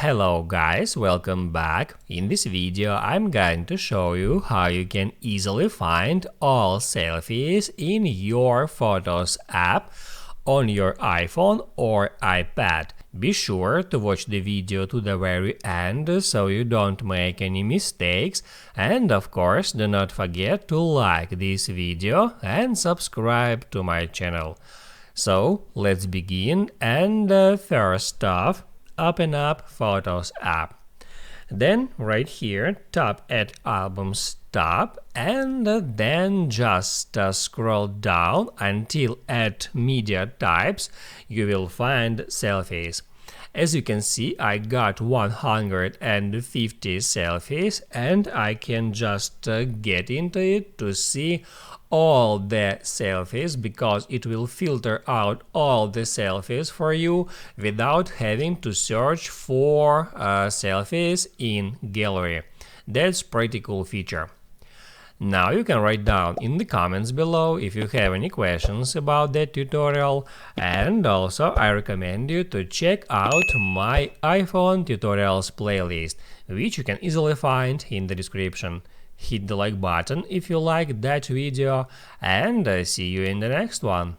Hello guys, welcome back. In this video I'm going to show you how you can easily find all selfies in your Photos app on your iPhone or iPad. Be sure to watch the video to the very end so you don't make any mistakes, and of course do not forget to like this video and subscribe to my channel. So let's begin, and first off, open up Photos app. Then right here tap at Albums tab, and then just scroll down until at Media Types you will find Selfies. As you can see, I got 150 selfies, and I can just get into it to see all the selfies, because it will filter out all the selfies for you without having to search for selfies in gallery. That's pretty cool feature. Now you can write down in the comments below if you have any questions about that tutorial, and also I recommend you to check out my iPhone tutorials playlist, which you can easily find in the description. Hit the like button if you like that video, and see you in the next one.